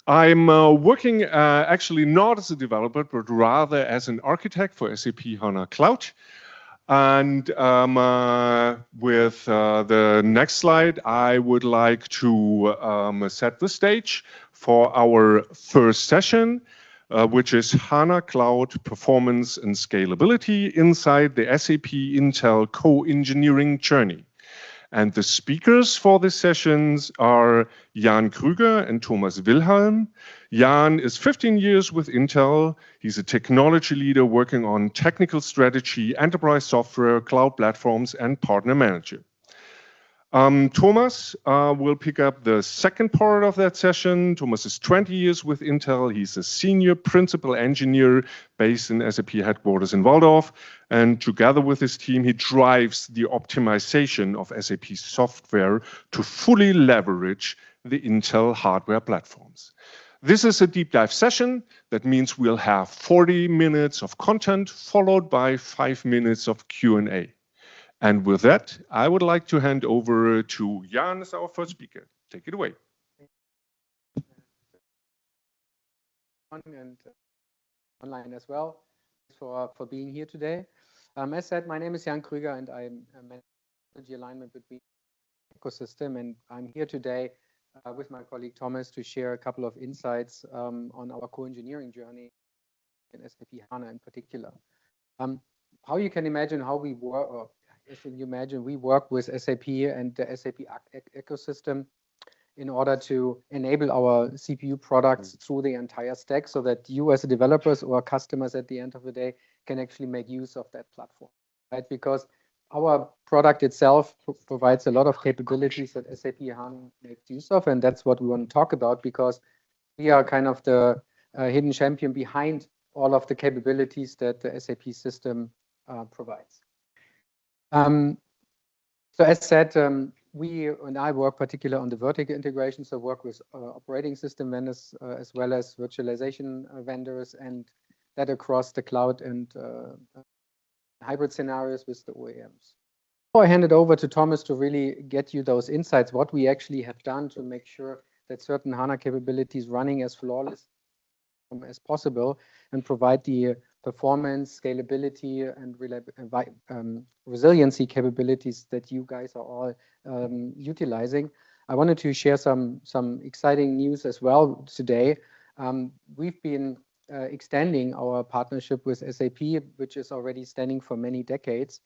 I'm working actually not as a developer, but rather as an architect for SAP HANA Cloud. And with the next slide, I would like to set the stage for our first session, which is HANA Cloud Performance and Scalability inside the SAP Intel co-engineering journey. And the speakers for this sessions are Jan Krüger and Thomas Willhalm. Jan is 15 years with Intel. He's a technology leader working on technical strategy, enterprise software, cloud platforms, and partner manager. Thomas will pick up the second part of that session. Thomas is 20 years with Intel. He's a senior principal engineer based in SAP headquarters in Walldorf. And together with his team, he drives the optimization of SAP software to fully leverage the Intel hardware platforms. This is a deep dive session. That means we'll have 40 minutes of content followed by 5 minutes of Q&A. And with that, I would like to hand over to Jan as our first speaker. Take it away. And online as well for being here today. As said, my name is Jan Krüger and I'm managing alignment between ecosystem. And I'm here today with my colleague Thomas to share a couple of insights on our co-engineering journey in SAP HANA in particular. How you can imagine how we work, or as you imagine, we work with SAP and the SAP ecosystem in order to enable our CPU products through the entire stack so that you as developers or customers at the end of the day can actually make use of that platform, right? Because our product itself provides a lot of capabilities that SAP HANA makes use of, and that's what we want to talk about because we are kind of the hidden champion behind all of the capabilities that the SAP system provides. So as said, we and I work particularly on the vertical integration, so work with operating system vendors as well as virtualization vendors, and that across the cloud and hybrid scenarios with the OEMs. Before I hand it over to Thomas to really get you those insights, what we actually have done to make sure that certain HANA capabilities running as flawless as possible and provide the performance, scalability, and resiliency capabilities that you guys are all utilizing. I wanted to share some exciting news as well today. We've been extending our partnership with SAP, which is already standing for many decades.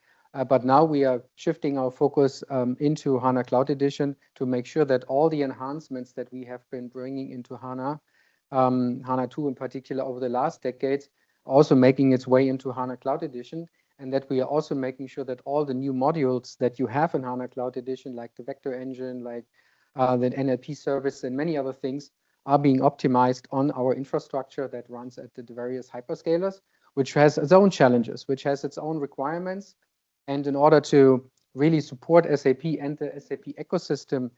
But now we are shifting our focus into HANA Cloud Edition to make sure that all the enhancements that we have been bringing into HANA, HANA 2 in particular over the last decades, also making its way into HANA Cloud Edition, and that we are also making sure that all the new modules that you have in HANA Cloud Edition, like the vector engine, like the NLP service, and many other things, are being optimized on our infrastructure that runs at the various hyperscalers, which has its own challenges, which has its own requirements. And in order to really support SAP and the SAP ecosystem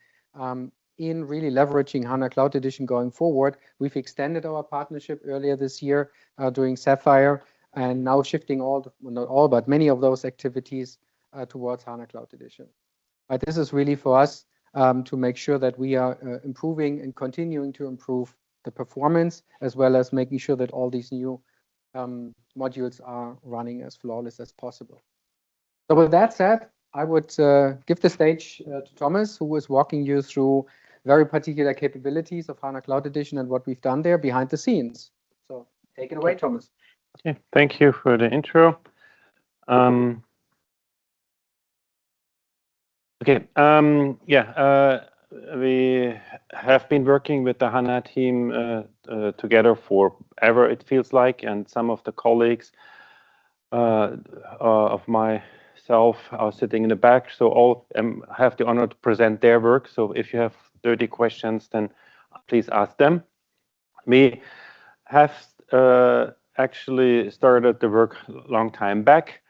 in really leveraging HANA Cloud Edition going forward, we've extended our partnership earlier this year during Sapphire, and now shifting all, not all, but many of those activities towards HANA Cloud Edition. But this is really for us to make sure that we are improving and continuing to improve the performance, as well as making sure that all these new modules are running as flawless as possible. So with that said, I would give the stage to Thomas, who is walking you through very particular capabilities of HANA Cloud Edition and what we've done there behind the scenes. So take it away, Thomas. Okay, thank you for the intro. We have been working with the HANA team together forever, it feels like, and some of the colleagues of myself are sitting in the back, so all have the honor to present their work. So if you have 30 questions, then please ask them. We have actually started the work a long time back,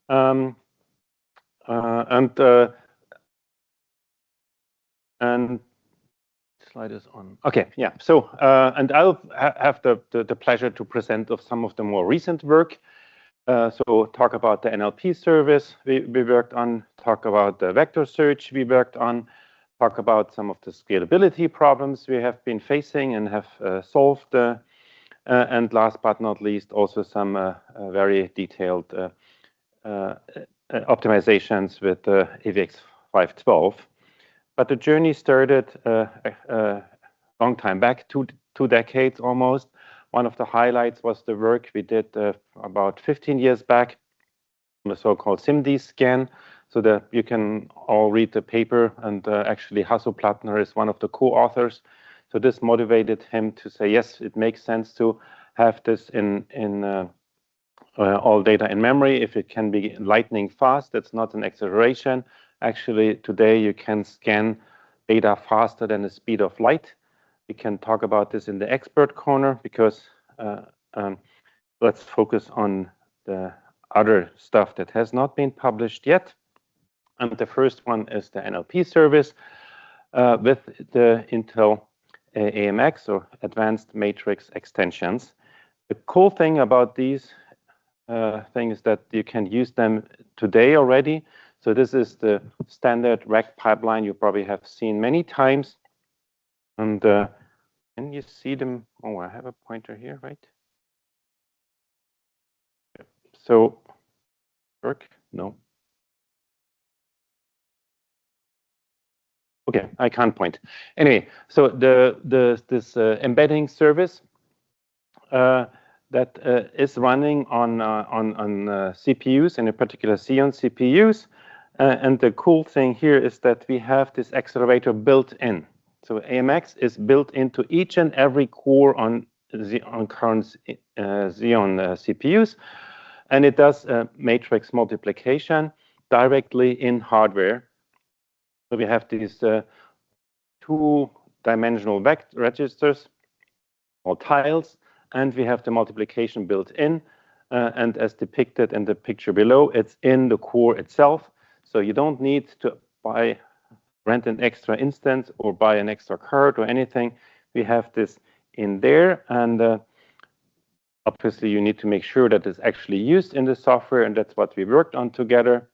and slide is on. Okay, yeah. So and I'll have the pleasure to present of some of the more recent work. So talk about the NLP service we worked on, talk about the vector search we worked on, talk about some of the scalability problems we have been facing and have solved. And last but not least, also some very detailed optimizations with AVX 512. But the journey started a long time back, two decades almost. One of the highlights was the work we did about 15 years back on the so-called SIMD scan. So that you can all read the paper, and actually Hasso Plattner is one of the co-authors. So this motivated him to say, yes, it makes sense to have this in all data in memory. If it can be lightning fast, that's not an exaggeration. Actually, today you can scan data faster than the speed of light. We can talk about this in the expert corner, because let's focus on the other stuff that has not been published yet. And the first one is the NLP service with the Intel AMX, or Advanced Matrix Extensions. The cool thing about these things is that you can use them today already. So this is the standard rack pipeline you probably have seen many times. And can you see them? Oh, I have a pointer here, right? So, work? No. Okay, I can't point. Anyway, so this embedding service that is running on CPUs, and in particular Xeon CPUs. And the cool thing here is that we have this accelerator built in. So AMX is built into each and every core on current Xeon CPUs, and it does matrix multiplication directly in hardware. So we have these two-dimensional registers or tiles, and we have the multiplication built in. And as depicted in the picture below, it's in the core itself. So you don't need to rent an extra instance or buy an extra card or anything. We have this in there, and obviously you need to make sure that it's actually used in the software, and that's what we worked on together.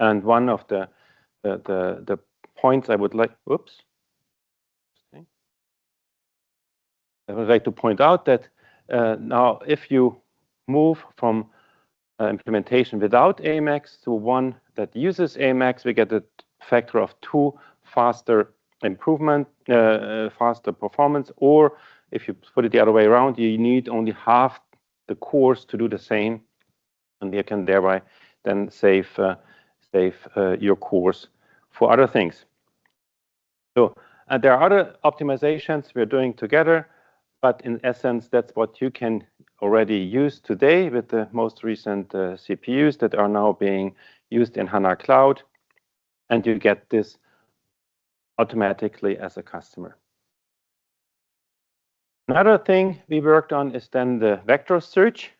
And one of the points I would like, I would like to point out that now if you move from implementation without AMX to one that uses AMX, we get a factor of 2 faster improvement, faster performance. Or if you put it the other way around, you need only half the cores to do the same, and you can thereby then save your cores for other things. So there are other optimizations we're doing together, but in essence, that's what you can already use today with the most recent CPUs that are now being used in HANA Cloud, and you get this automatically as a customer. Another thing we worked on is then the vector search.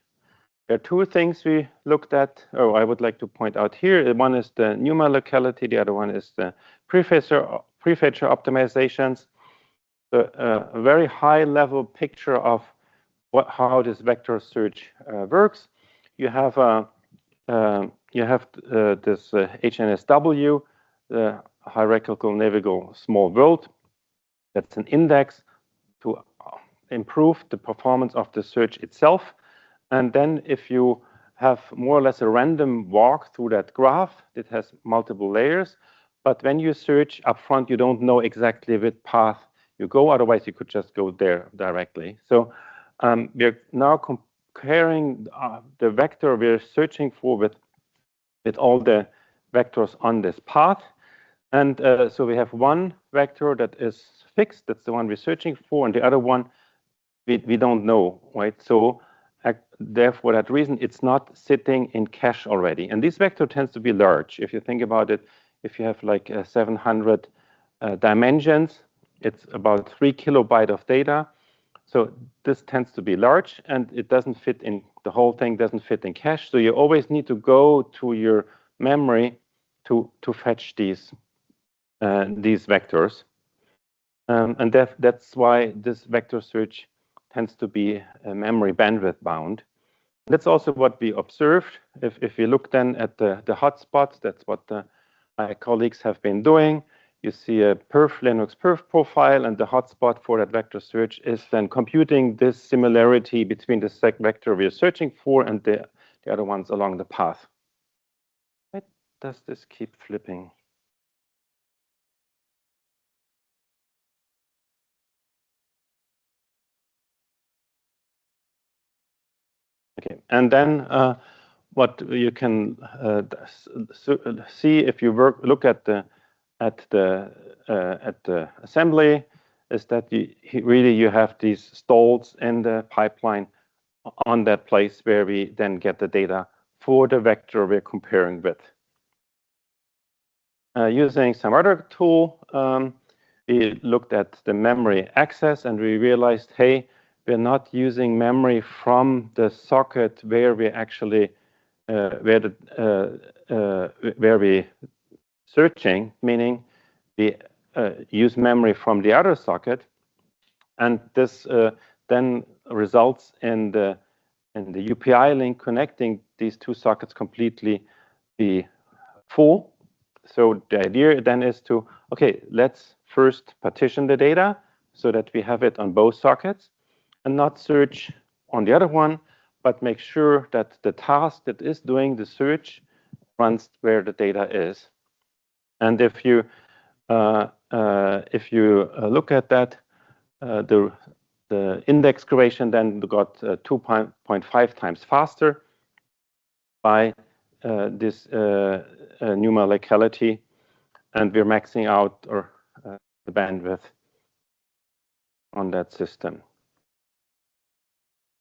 There are two things we looked at, or I would like to point out here. One is the NUMA locality, the other one is the prefetcher optimizations. So, a very high-level picture of how this vector search works. You have this HNSW, the hierarchical navigable small world. That's an index to improve the performance of the search itself. And then if you have more or less a random walk through that graph, it has multiple layers. But when you search up front, you don't know exactly which path you go. Otherwise, you could just go there directly. So we're now comparing the vector we're searching for with all the vectors on this path. And so we have one vector that is fixed. That's the one we're searching for. And the other one, we don't know, right? So therefore, for that reason, it's not sitting in cache already. And this vector tends to be large. If you think about it, if you have like 700 dimensions, it's about 3 kilobytes of data. So this tends to be large, and it doesn't fit in, the whole thing doesn't fit in cache. So you always need to go to your memory to fetch these vectors. And that's why this vector search tends to be memory bandwidth bound. That's also what we observed. If you look then at the hotspots, that's what my colleagues have been doing. you see a Linux perf profile, and the hotspot for that vector search is then computing this similarity between the vector we're searching for and the other ones along the path. Why does this keep flipping? Okay, and then what you can see if you look at the assembly is that you have these stalls in the pipeline on that place where we then get the data for the vector we're comparing with. Using some other tool, we looked at the memory access and we realized, hey, we're not using memory from the socket where we actually where we searching, meaning we use memory from the other socket, and this then results in the UPI link connecting these two sockets completely be full. So the idea then is to, okay, let's first partition the data so that we have it on both sockets and not search on the other one, but make sure that the task that is doing the search runs where the data is. And if you look at that, the index creation then got 2.5 times faster by this new locality, and we're maxing out the bandwidth on that system.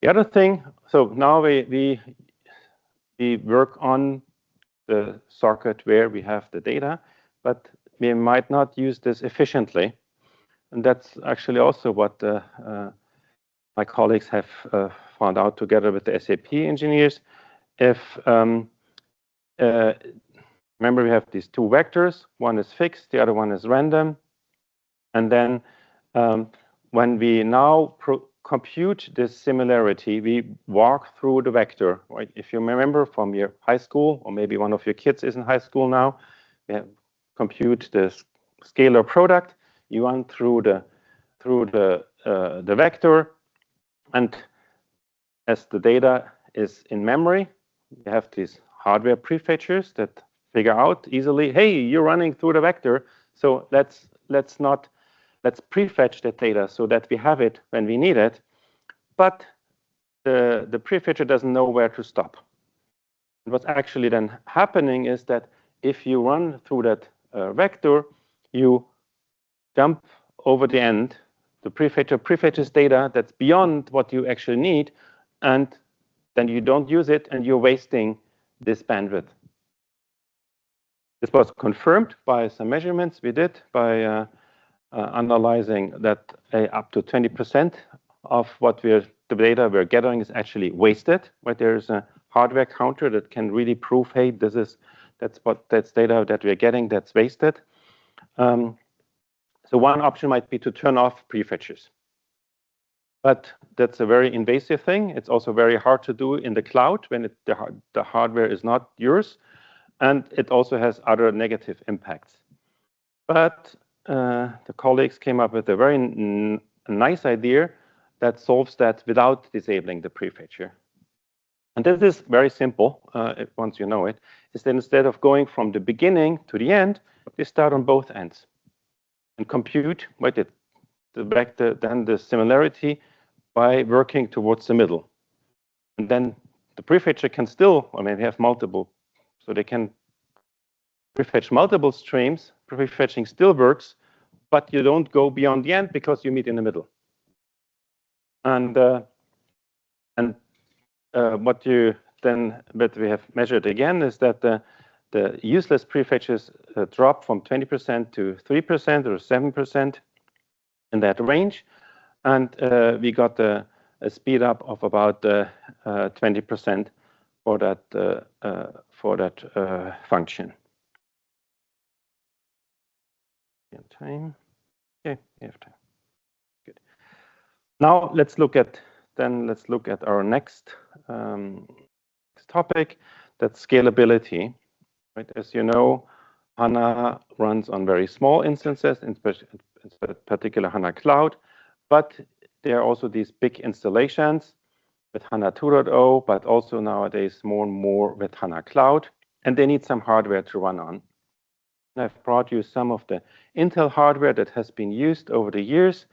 The other thing, so now we work on the socket where we have the data, but we might not use this efficiently. And that's actually also what my colleagues have found out together with the SAP engineers. If remember, we have these two vectors. One is fixed, the other one is random. And then when we now compute this similarity, we walk through the vector. Right? If you remember from your high school, or maybe one of your kids is in high school now, we have compute the scalar product. You run through the vector, and as the data is in memory, we have these hardware prefetchers that figure out easily, hey, you're running through the vector, so let's prefetch that data so that we have it when we need it. But the prefetcher doesn't know where to stop. And what's actually then happening is that if you run through that vector, you jump over the end. The prefetcher prefetches data that's beyond what you actually need, and then you don't use it, and you're wasting this bandwidth. This was confirmed by some measurements we did by analyzing that up to 20% of the data we're gathering is actually wasted. But there's a hardware counter that can really prove, hey, that's data that we're getting that's wasted. So one option might be to turn off prefetchers. But that's a very invasive thing. It's also very hard to do in the cloud when the hardware is not yours. And it also has other negative impacts. But the colleagues came up with a very nice idea that solves that without disabling the prefetcher. And this is very simple, once you know it, is that instead of going from the beginning to the end, they start on both ends and compute then the similarity by working towards the middle. And then the prefetcher can still, I mean, they have multiple, so they can prefetch multiple streams. Prefetching still works, but you don't go beyond the end because you meet in the middle. And what we have measured again is that the useless prefetches drop from 20% to 3% or 7% in that range, and we got a speed up of about 20% for that function. Time. Okay, we have time. Good. Now let's look at our next topic. That's scalability. Right? As you know, HANA runs on very small instances, in particular HANA Cloud, but there are also these big installations with HANA 2.0, but also nowadays more and more with HANA Cloud, and they need some hardware to run on. I've brought you some of the Intel hardware that has been used over the years.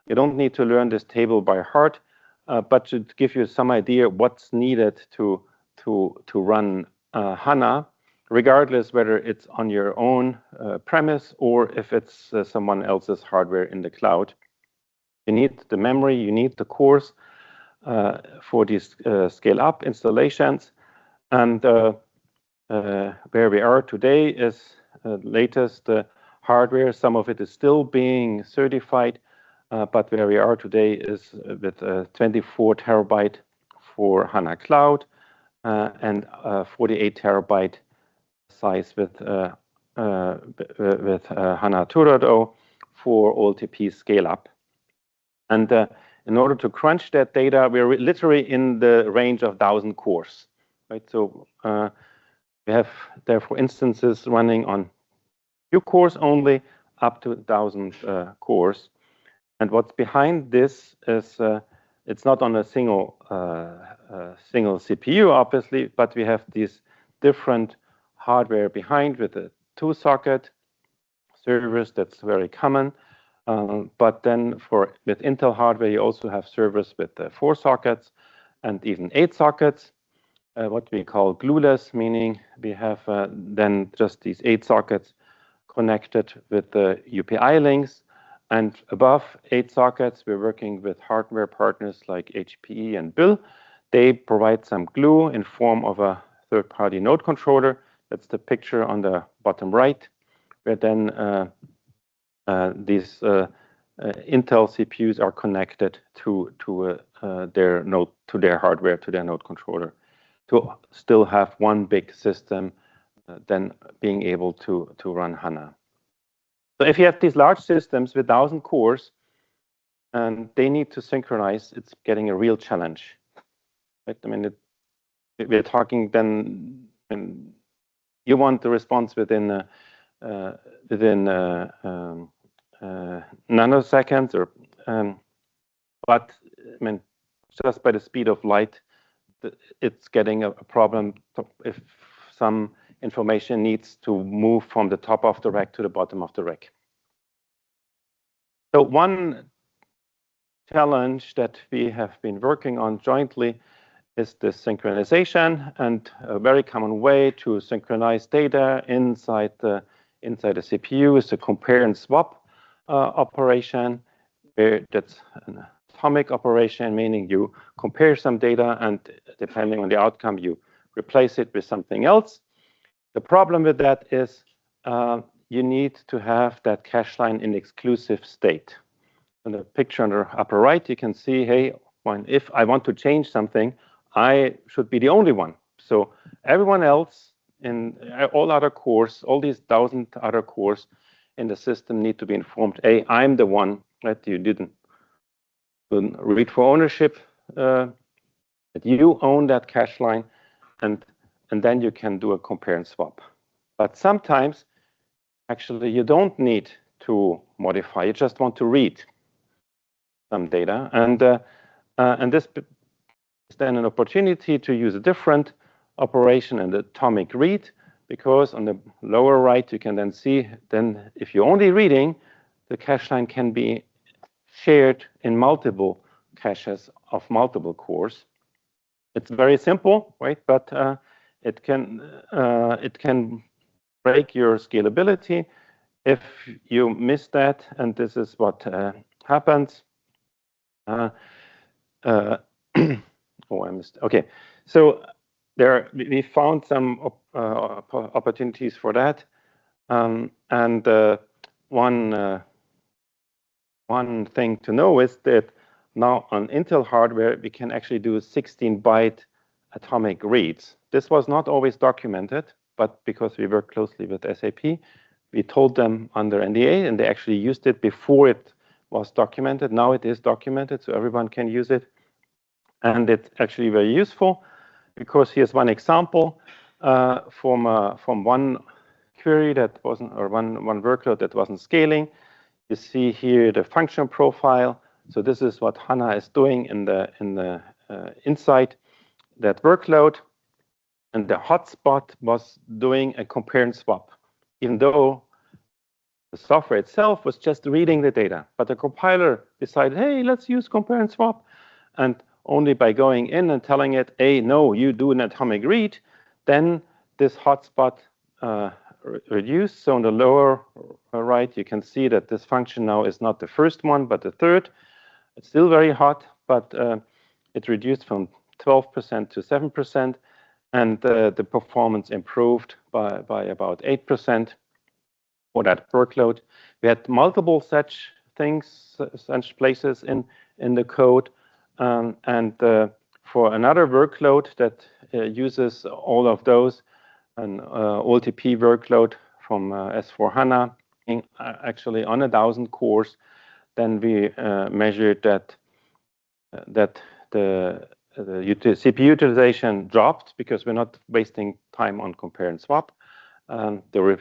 You don't need to learn this table by heart, but to give you some idea what's needed to run HANA, regardless whether it's on your own premise or if it's someone else's hardware in the cloud. You need the memory, you need the cores for these scale-up installations. And where we are today is latest hardware. Some of it is still being certified, but where we are today is with 24 terabyte for HANA Cloud and 48 terabyte size with HANA 2.0 for OLTP scale-up. And in order to crunch that data, we're literally in the range of 1,000 cores, right? So we have, therefore, instances running on few cores only, up to 1,000 cores. And what's behind this is it's not on a single CPU, obviously, but we have these different hardware behind with a 2-socket servers. That's very common. But then with Intel hardware, you also have servers with 4 sockets and even 8 sockets, what we call glueless, meaning we have then just these 8 sockets connected with the UPI links. And above 8 sockets, we're working with hardware partners like HPE and Bill. They provide some glue in form of a third-party node controller. That's the picture on the bottom right, where then these Intel CPUs are connected to their hardware, to their node controller, to still have one big system, then being able to run HANA. So if you have these large systems with 1,000 cores, and they need to synchronize, it's getting a real challenge. Right? I mean, we're talking then, and you want the response within nanoseconds, or but I mean, just by the speed of light, it's getting a problem if some information needs to move from the top of the rack to the bottom of the rack. So one challenge that we have been working on jointly is this synchronization, and a very common way to synchronize data inside the CPU is a compare and swap operation, where that's an atomic operation, meaning you compare some data and depending on the outcome, you replace it with something else. The problem with that is you need to have that cache line in exclusive state. In the picture on the upper right, you can see, hey, if I want to change something, I should be the only one. So everyone else in all other cores, all these 1,000 other cores in the system need to be informed, hey, I'm the one that you didn't read for ownership, that you own that cache line, and then you can do a compare and swap. But sometimes, actually, you don't need to modify. You just want to read some data, and this is then an opportunity to use a different operation, an atomic read, because on the lower right, you can then see, then if you're only reading, the cache line can be shared in multiple caches of multiple cores. It's very simple, right? But it can break your scalability if you miss that, and this is what happens. Oh, I missed. Okay, so we found some opportunities for that, and one thing to know is that now on Intel hardware, we can actually do 16-byte atomic reads. This was not always documented, but because we work closely with SAP, we told them under NDA, and they actually used it before it was documented. Now it is documented, so everyone can use it. And it's actually very useful, because here's one example from one query that wasn't, or one workload that wasn't scaling. You see here the function profile. So this is what HANA is doing in the inside that workload. And the hotspot was doing a compare and swap, even though the software itself was just reading the data. But the compiler decided, hey, let's use compare and swap. And only by going in and telling it, hey, no, you do an atomic read, then this hotspot reduced. So on the lower right, you can see that this function now is not the first one, but the third. It's still very hot, but it reduced from 12% to 7%. And the performance improved by about 8% for that workload. We had multiple such things, such places in the code. And for another workload that uses all of those, an OLTP workload from S4HANA, actually on 1,000 cores, then we measured that the CPU utilization dropped because we're not wasting time on compare and swap. The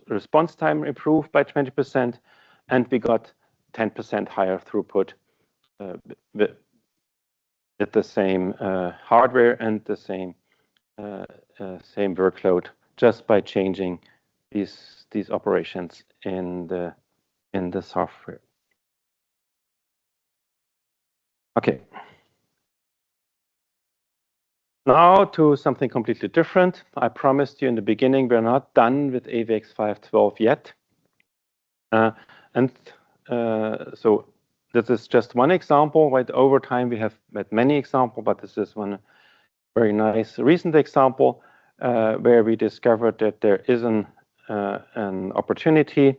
response time improved by 20%, and we got 10% higher throughput with the same hardware and the same workload, just by changing these operations in the software. Okay. Now to something completely different. I promised you in the beginning we're not done with AVX 512 yet. So this is just one example. Right, over time we have met many examples, but this is one very nice recent example where we discovered that there is an opportunity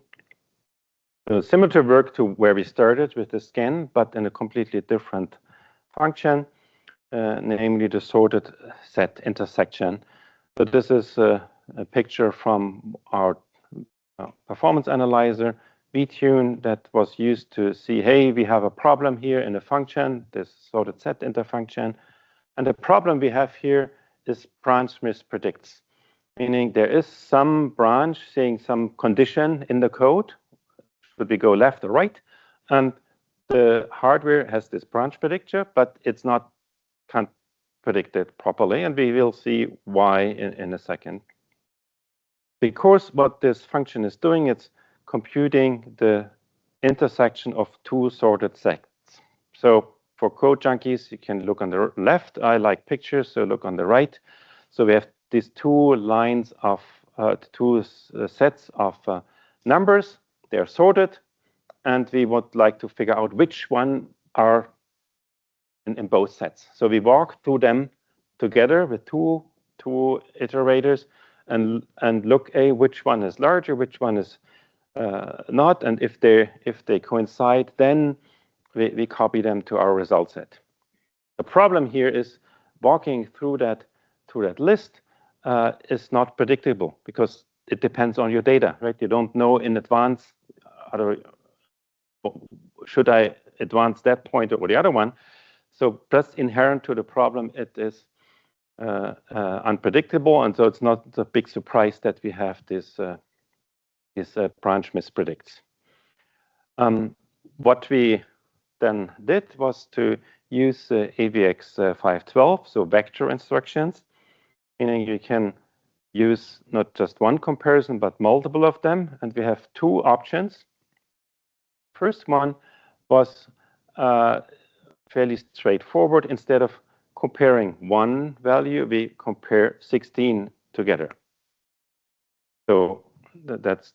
similar to work to where we started with the scan, but in a completely different function. Namely the sorted set intersection. So this is a picture from our performance analyzer, VTune, that was used to see, hey, we have a problem here in a function, this sorted set interfunction. And the problem we have here is branch mispredicts, meaning there is some branch saying some condition in the code. Should we go left or right? And the hardware has this branch predictor, but it's not can't predict it properly, and we will see why in a second. Because what this function is doing, it's computing the intersection of two sorted sets. So for code junkies, you can look on the left. I like pictures, so look on the right. So we have these two lines of sets of numbers. They're sorted, and we would like to figure out which one are in both sets. So we walk through them together with two iterators and look which one is larger, which one is not, and if they coincide, then we copy them to our result set. The problem here is walking through that list is not predictable because it depends on your data, right? You don't know in advance, should I advance that pointer or the other one? So just inherent to the problem, it is unpredictable, and so it's not a big surprise that we have this branch mispredicts. What we then did was to use AVX 512, so vector instructions, meaning you can use not just one comparison, but multiple of them, and we have two options. First one was fairly straightforward. Instead of comparing one value, we compare 16 together. So that's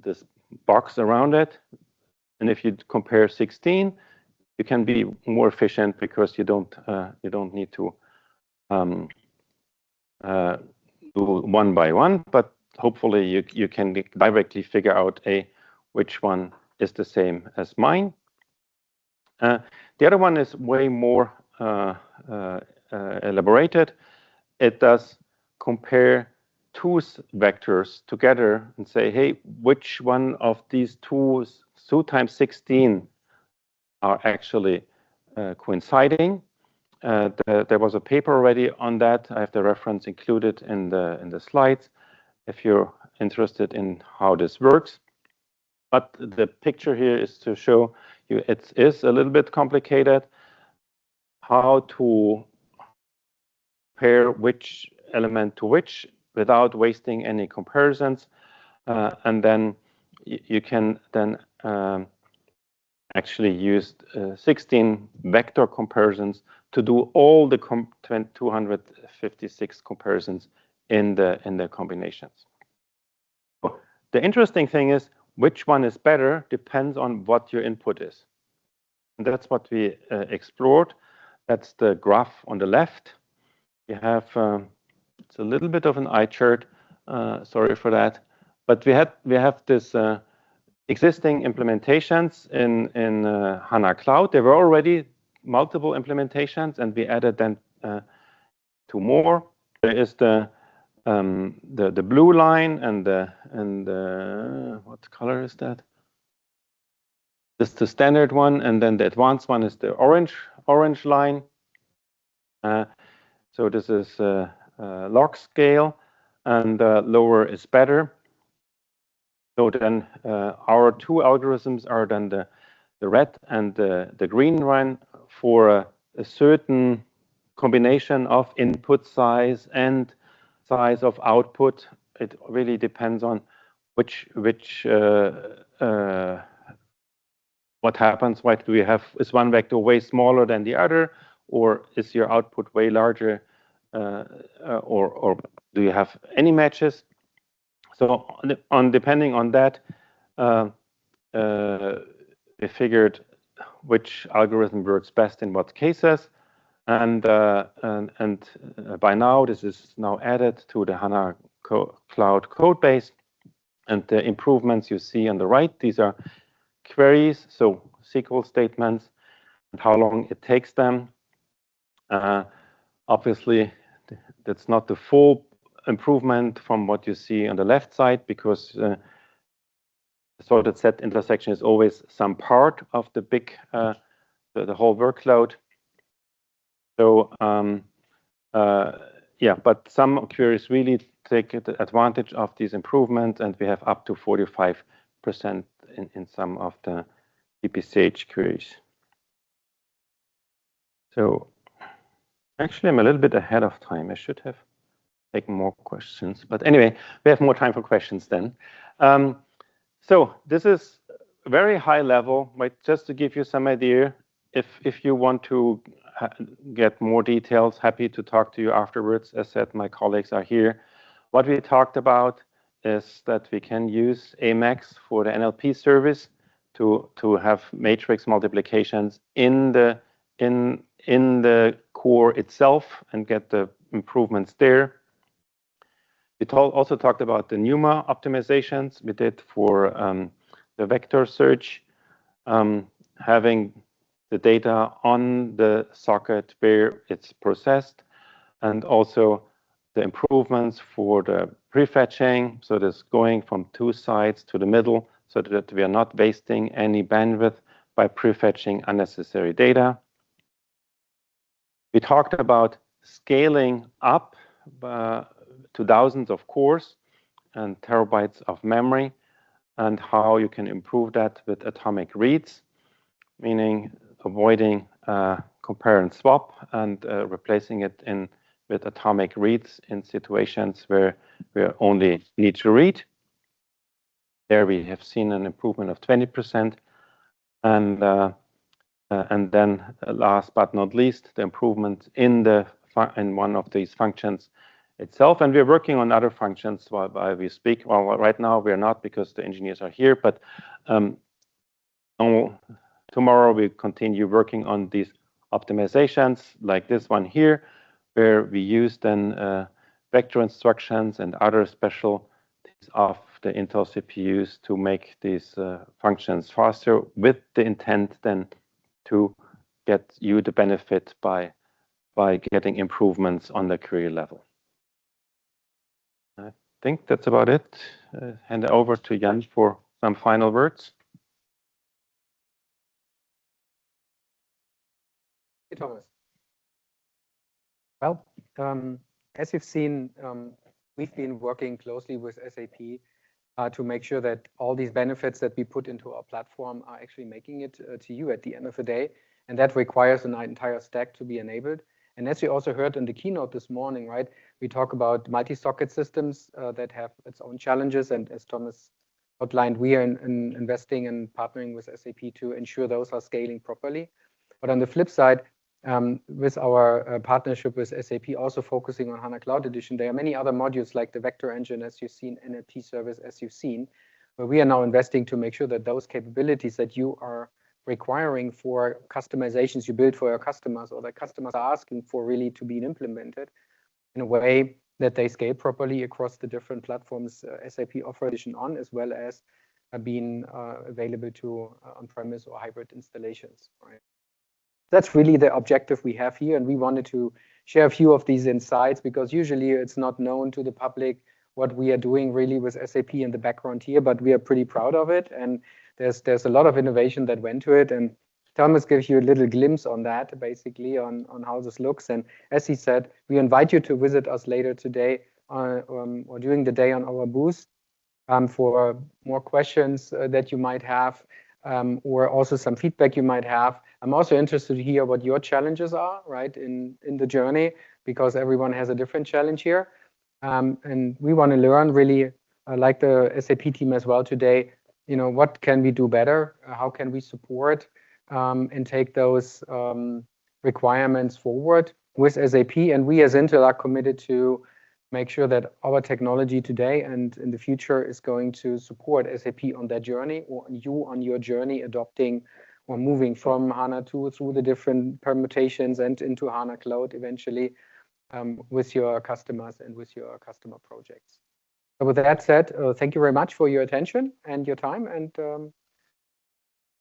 this box around it. And if you compare 16, you can be more efficient because you don't need to do one by one, but hopefully you can directly figure out which one is the same as mine. The other one is way more elaborated. It does compare two vectors together and say, hey, which one of these two times 16 are actually coinciding. There was a paper already on that. I have the reference included in the slides. if you're interested in how this works. But the picture here is to show you it is a little bit complicated how to pair which element to which without wasting any comparisons. And then you can then actually use 16 vector comparisons to do all the 256 comparisons in the combinations. The interesting thing is which one is better depends on what your input is. And that's what we explored. That's the graph on the left. You have it's a little bit of an eye chart. Sorry for that, but we have this existing implementations in HANA Cloud. There were already multiple implementations, and we added then 2 more. There is the blue line and what color is that? This is the standard one, and then the advanced one is the orange line. So this is log scale, and lower is better. So then our 2 algorithms are then the red and the green one for a certain combination of input size and size of output. It really depends on which what happens. What do we have? Is one vector way smaller than the other, or is your output way larger, or do you have any matches? So depending on that, we figured which algorithm works best in what cases, and by now this is now added to the HANA Cloud code base, and the improvements you see on the right, these are queries, so SQL statements, and how long it takes them. Obviously, that's not the full improvement from what you see on the left side, because the sorted set intersection is always some part of the big, the whole workload. So yeah, but some queries really take advantage of these improvements, and we have up to 45% in some of the DPCH queries. So actually, I'm a little bit ahead of time. I should have taken more questions, but anyway, we have more time for questions then. So this is very high level, but just to give you some idea, if you want to get more details, happy to talk to you afterwards. As said, my colleagues are here. What we talked about is that we can use Emacs for the NLP service to have matrix multiplications in the core itself and get the improvements there. We also talked about the NUMA optimizations we did for the vector search, having the data on the socket where it's processed, and also the improvements for the prefetching, so that's going from 2 sides to the middle, so that we are not wasting any bandwidth by prefetching unnecessary data. We talked about scaling up to thousands of cores and terabytes of memory, and how you can improve that with atomic reads, meaning avoiding compare and swap, and replacing it with atomic reads in situations where we only need to read. There we have seen an improvement of 20%. And then last but not least, the improvement in one of these functions itself. And we're working on other functions while we speak. Well, right now we're not, because the engineers are here, but tomorrow we continue working on these optimizations like this one here, where we use then vector instructions and other specialties of the Intel CPUs to make these functions faster, with the intent then to get you the benefit by getting improvements on the query level. I think that's about it. Hand it over to Jan for some final words. Hey, Thomas. Well, as you've seen, we've been working closely with SAP to make sure that all these benefits that we put into our platform are actually making it to you at the end of the day. And that requires an entire stack to be enabled. And as we also heard in the keynote this morning, right, we talk about multi-socket systems that have its own challenges. And as Thomas outlined, we are investing and partnering with SAP to ensure those are scaling properly. But on the flip side, with our partnership with SAP, also focusing on HANA Cloud Edition, there are many other modules like the vector engine, as you've seen, NLP service, as you've seen, where we are now investing to make sure that those capabilities that you are requiring for customizations you build for your customers, or that customers are asking for, really to be implemented in a way that they scale properly across the different platforms SAP offer edition on, as well as being available to on-premise or hybrid installations, right? That's really the objective we have here, and we wanted to share a few of these insights because usually it's not known to the public what we are doing really with SAP in the background here, but we are pretty proud of it, and there's a lot of innovation that went to it, and Thomas gives you a little glimpse on that, basically on how this looks. And as he said, we invite you to visit us later today or during the day on our booth for more questions that you might have, or also some feedback you might have. I'm also interested to hear what your challenges are, right, in the journey, because everyone has a different challenge here. And we want to learn really, like the SAP team as well today, you know, what can we do better? How can we support and take those requirements forward with SAP? And we as Intel are committed to make sure that our technology today and in the future is going to support SAP on that journey, or you on your journey adopting or moving from HANA 2 through the different permutations and into HANA Cloud eventually with your customers and with your customer projects. So with that said, thank you very much for your attention and your time, and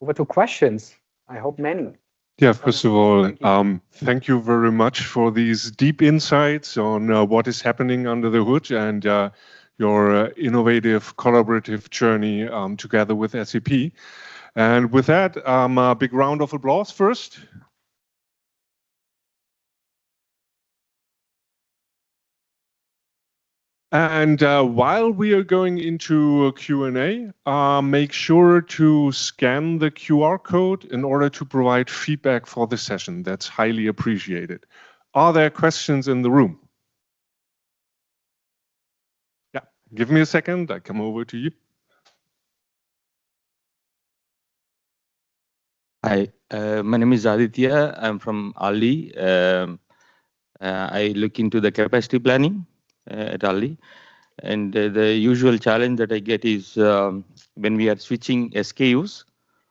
over to questions. I hope many. Yeah, first of all, thank you very much for these deep insights on what is happening under the hood and your innovative collaborative journey together with SAP. And with that, a big round of applause first. And while we are going into Q&A, make sure to scan the QR code in order to provide feedback for the session. That's highly appreciated. Are there questions in the room? Yeah, give me a second. I come over to you. Hi, my name is Aditya. I'm from Ali. I look into the capacity planning at Ali. And the usual challenge that I get is when we are switching SKUs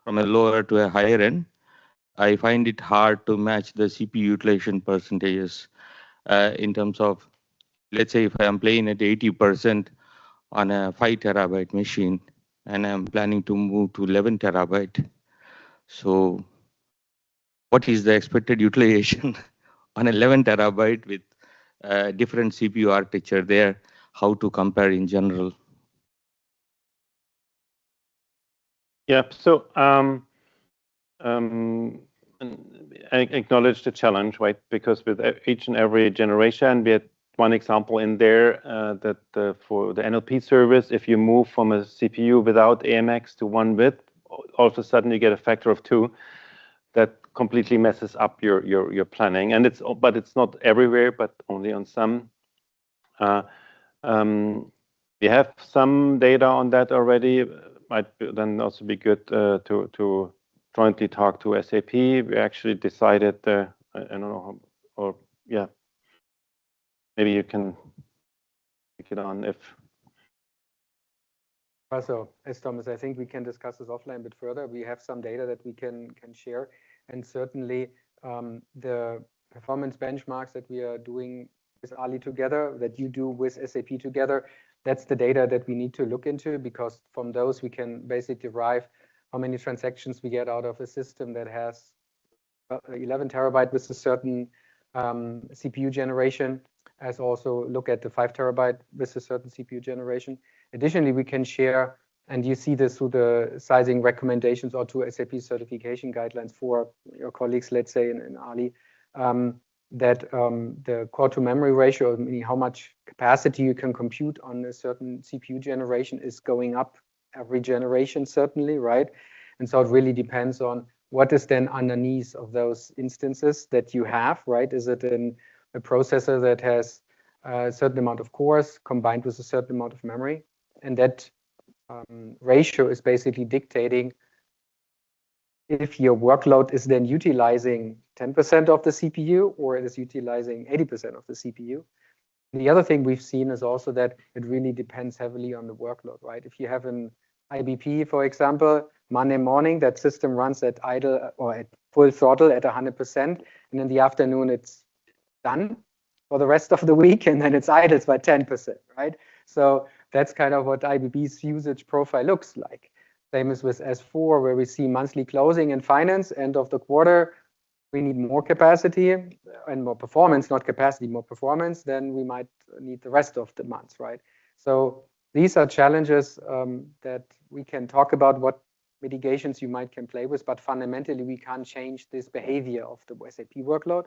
from a lower to a higher end, I find it hard to match the CPU utilization percentages in terms of, let's say, if I am playing at 80% on a 5 terabyte machine and I'm planning to move to 11 terabyte. So what is the expected utilization on 11 terabyte with different CPU architecture there? How to compare in general? Yeah, so I acknowledge the challenge, right? Because with each and every generation, we had one example in there that for the NLP service, if you move from a CPU without AMX to one with, all of a sudden you get a factor of 2 that completely messes up your planning. And it's not everywhere, but only on some. We have some data on that already. Might then also be good to jointly talk to SAP. We actually decided, I don't know, or yeah, maybe you can pick it on if. Also, as Thomas, I think we can discuss this offline a bit further. We have some data that we can share, and certainly the performance benchmarks that we are doing with Ali together, that you do with SAP together, that's the data that we need to look into, because from those we can basically derive how many transactions we get out of a system that has 11 terabyte with a certain CPU generation, as also look at the 5 terabyte with a certain CPU generation. Additionally, we can share, and you see this through the sizing recommendations or to SAP certification guidelines for your colleagues, let's say in Ali. that the core to memory ratio, meaning how much capacity you can compute on a certain CPU generation, is going up every generation, certainly, right? And so it really depends on what is then underneath of those instances that you have, right? Is it a processor that has a certain amount of cores combined with a certain amount of memory? And that ratio is basically dictating if your workload is then utilizing 10% of the CPU or it is utilizing 80% of the CPU. The other thing we've seen is also that it really depends heavily on the workload, right? If you have an IBP, for example, Monday morning, that system runs at idle or at full throttle at 100%, and in the afternoon it's done for the rest of the week, and then it's idles by 10%, right? So that's kind of what IBP's usage profile looks like. Same as with S4, where we see monthly closing in finance, end of the quarter, we need more capacity and more performance, not capacity, more performance, then we might need the rest of the months, right? So these are challenges that we can talk about what mitigations you can play with, but fundamentally we can't change this behavior of the SAP workload.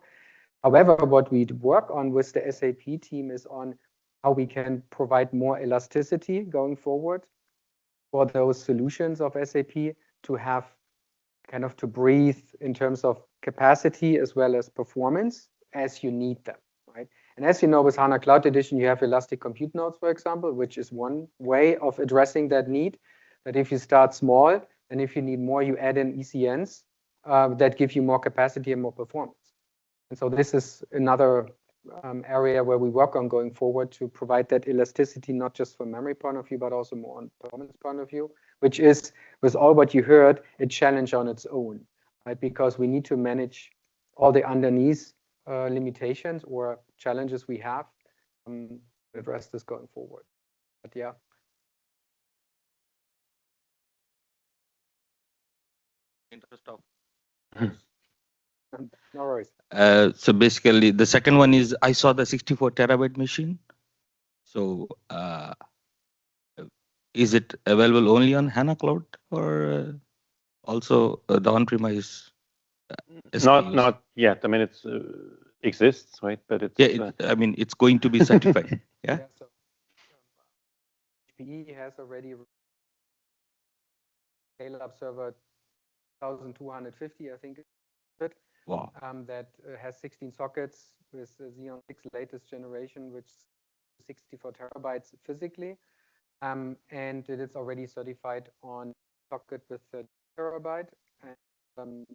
However, what we work on with the SAP team is on how we can provide more elasticity going forward for those solutions of SAP to have kind of to breathe in terms of capacity as well as performance as you need them, right? And as you know, with HANA Cloud Edition, you have elastic compute nodes, for example, which is one way of addressing that need. That if you start small, and if you need more, you add in ECNs that give you more capacity and more performance. And so this is another area where we work on going forward to provide that elasticity, not just from memory point of view, but also more on performance point of view, which is, with all what you heard, a challenge on its own, right? Because we need to manage all the underneath limitations or challenges we have to address this going forward. But yeah. Interest of. No worries. So basically, the second one is I saw the 64 terabyte machine. So is it available only on HANA Cloud or also the on-premise? Not yet. I mean, it's exists, right? But it's I mean, it's going to be certified. Yeah. Yeah, so HPE has already scale-up server 1250, I think. Wow. That has 16 sockets with Xeon 6 latest generation, which is 64 terabytes physically. And it is already certified on socket with 30 terabyte and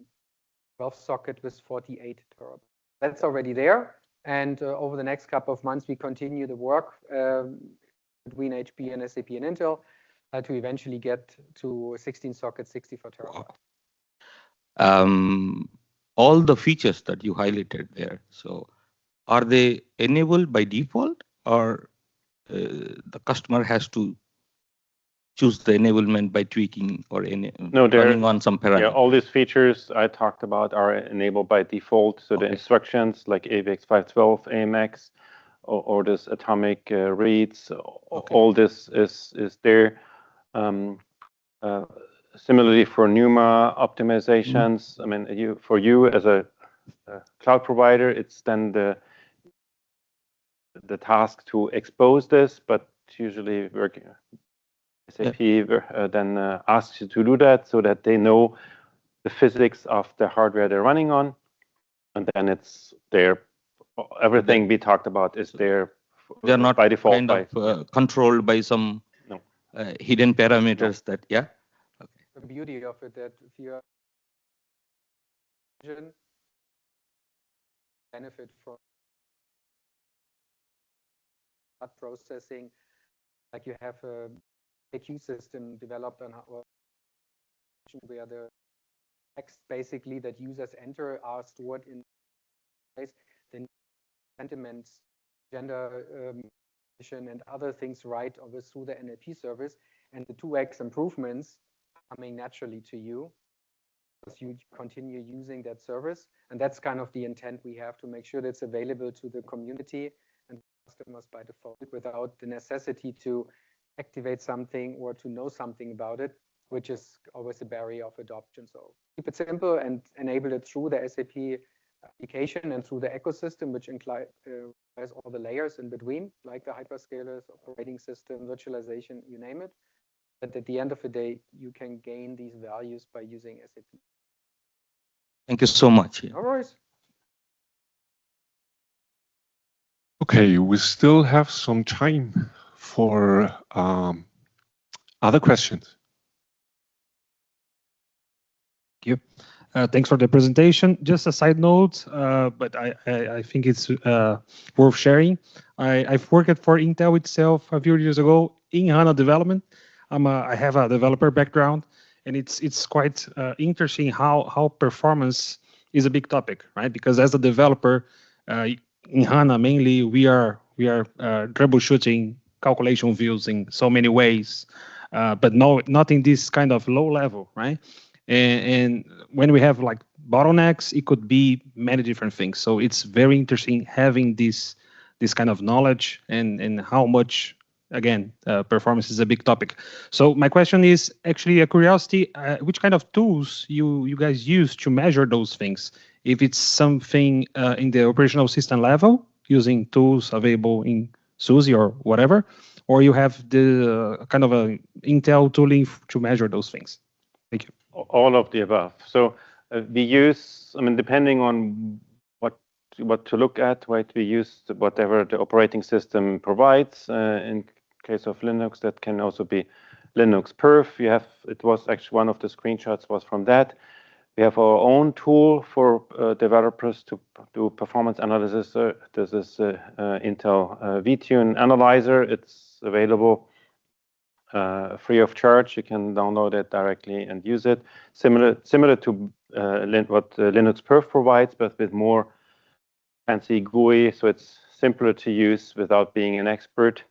12 socket with 48 terabyte. That's already there. And over the next couple of months, we continue the work between HPE and SAP and Intel to eventually get to 16 sockets, 64 terabyte. Wow. All the features that you highlighted there, so are they enabled by default, or the customer has to choose the enablement by tweaking or running on some parameters? Yeah, all these features I talked about are enabled by default. So the instructions like AVX 512, AMX, or this atomic reads, all this is there. Similarly for NUMA optimizations, I mean, for you as a cloud provider, it's then the task to expose this, but usually SAP then asks you to do that so that they know the physics of the hardware they're running on, and then it's there. Everything we talked about is there. They're not by default, kind of controlled by some hidden parameters that, yeah? The beauty of it that if you benefit from processing, like you have a AQ system developed on where the text basically that users enter are stored in place, then sentiments, gender, and other things right through the NLP service, and the 2x improvements coming naturally to you as you continue using that service. And that's kind of the intent we have, to make sure that it's available to the community and customers by default without the necessity to activate something or to know something about it, which is always a barrier of adoption. So keep it simple and enable it through the SAP application and through the ecosystem, which has all the layers in between, like the hyperscalers, operating system, virtualization, you name it. But at the end of the day, you can gain these values by using SAP. Thank you so much. No worries. Okay, we still have some time for other questions. Thank you. Thanks for the presentation. Just a side note, but I think it's worth sharing. I've worked for Intel itself a few years ago in HANA development. I have a developer background, and it's quite interesting how performance is a big topic, right? Because as a developer in HANA, mainly we are troubleshooting calculation views in so many ways, but not in this kind of low level, right? And when we have like bottlenecks, it could be many different things. So it's very interesting having this kind of knowledge and how much, again, performance is a big topic. So my question is actually a curiosity, which kind of tools you guys use to measure those things? If it's something in the operational system level, using tools available in SUSE or whatever, or you have the kind of a Intel tooling to measure those things? Thank you. All of the above. So we use, I mean, depending on what to look at, right? We use whatever the operating system provides. In case of Linux, that can also be Linux Perf. It was actually one of the screenshots was from that. We have our own tool for developers to do performance analysis. This is Intel vTune Analyzer. It's available free of charge. You can download it directly and use it. Similar to what Linux Perf provides, but with more fancy GUI, so it's simpler to use without being an expert.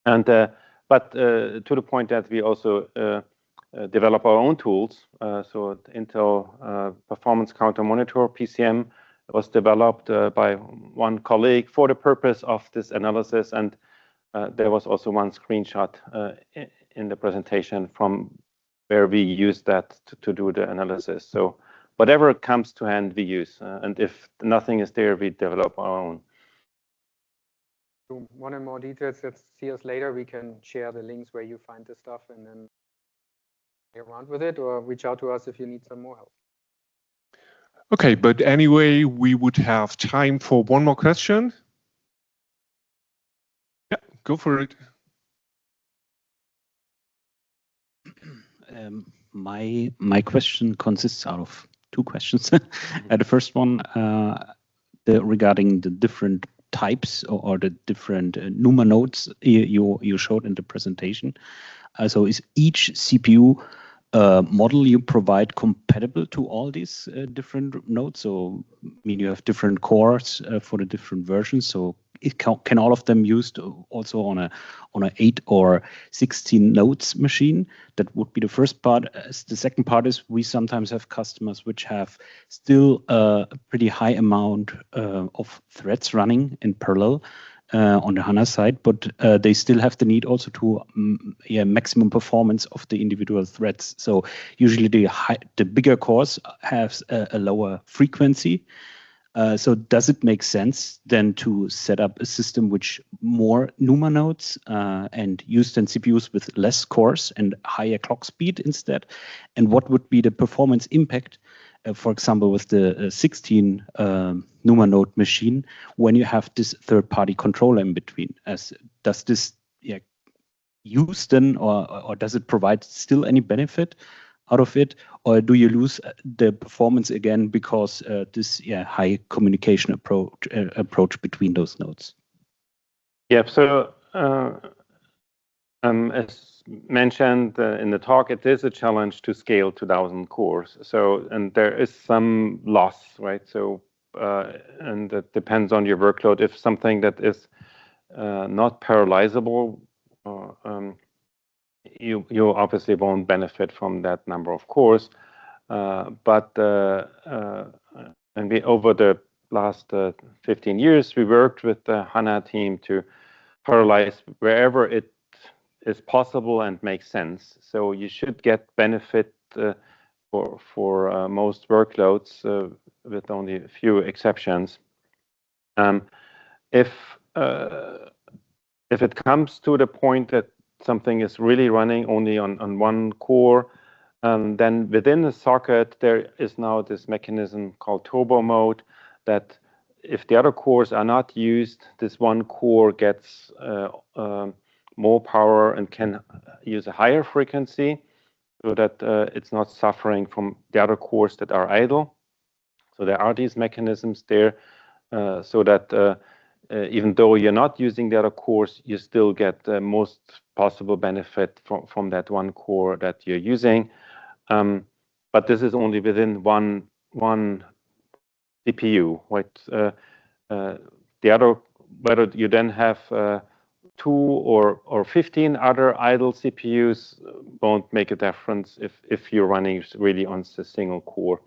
And but to the point that we also develop our own tools. So Intel Performance Counter Monitor (PCM) was developed by one colleague for the purpose of this analysis, and there was also one screenshot in the presentation from where we use that to do the analysis. So whatever comes to hand, we use. And if nothing is there, we develop our own. To want in more details, let's see us later. We can share the links where you find the stuff and then play around with it, or reach out to us if you need some more help. Okay, but anyway, we would have time for one more question. Yeah, go for it. My question consists out of two questions. The first one regarding the different types or the different NUMA nodes you showed in the presentation. So is each CPU model you provide compatible to all these different nodes? So I mean, you have different cores for the different versions. So can all of them used also on a 8 or 16 nodes machine? That would be the first part. The second part is we sometimes have customers which have still a pretty high amount of threads running in parallel on the HANA side, but they still have the need also to maximum performance of the individual threads. So usually the bigger cores have a lower frequency. So does it make sense then to set up a system which more NUMA nodes and use then CPUs with less cores and higher clock speed instead? And what would be the performance impact, for example, with the 16 NUMA node machine when you have this third-party controller in between? Does this use then, or does it provide still any benefit out of it, or do you lose the performance again because this high communication approach between those nodes? Yeah, so as mentioned in the talk, it is a challenge to scale to 1,000 cores. So, and there is some loss, right? So, and that depends on your workload. If something that is not parallelizable, you obviously won't benefit from that number of cores. But and we over the last 15 years, we worked with the HANA team to parallelize wherever it is possible and makes sense. So you should get benefit for most workloads, with only a few exceptions. If it comes to the point that something is really running only on one core, then within the socket there is now this mechanism called turbo mode, that if the other cores are not used, this one core gets more power and can use a higher frequency, so that it's not suffering from the other cores that are idle. So there are these mechanisms there, so that even though you're not using the other cores, you still get the most possible benefit from that one core that you're using. But this is only within one CPU. Right? The other, whether you then have 2 or 15 other idle CPUs, won't make a difference if you're running really on a single core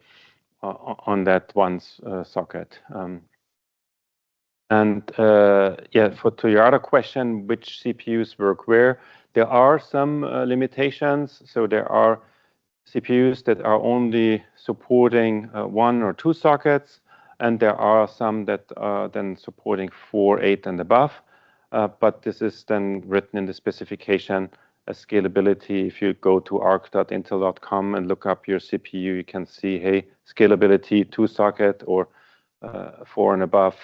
on that one socket. Yeah, to your other question, which CPUs work where, there are some limitations. So there are CPUs that are only supporting 1 or 2 sockets, and there are some that are then supporting 4, 8, and above. But this is then written in the specification as scalability. If you go to arc.intel.com and look up your CPU, you can see, hey, scalability 2 socket or 4 and above.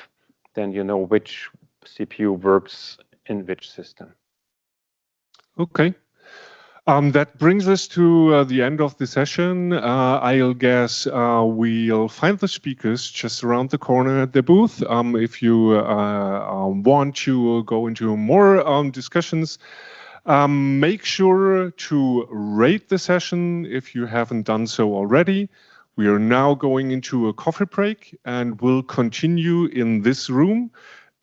Then you know which CPU works in which system. Okay. That brings us to the end of the session. I'll guess we'll find the speakers just around the corner at the booth. If you want to go into more discussions, make sure to rate the session if you haven't done so already. We are now going into a coffee break and we'll continue in this room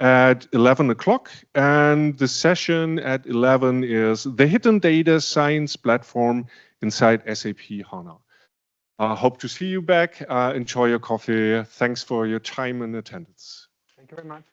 at 11 o'clock. And the session at 11 is the Hidden Data Science Platform inside SAP HANA. Hope to see you back. Enjoy your coffee. Thanks for your time and attendance. Thank you very much.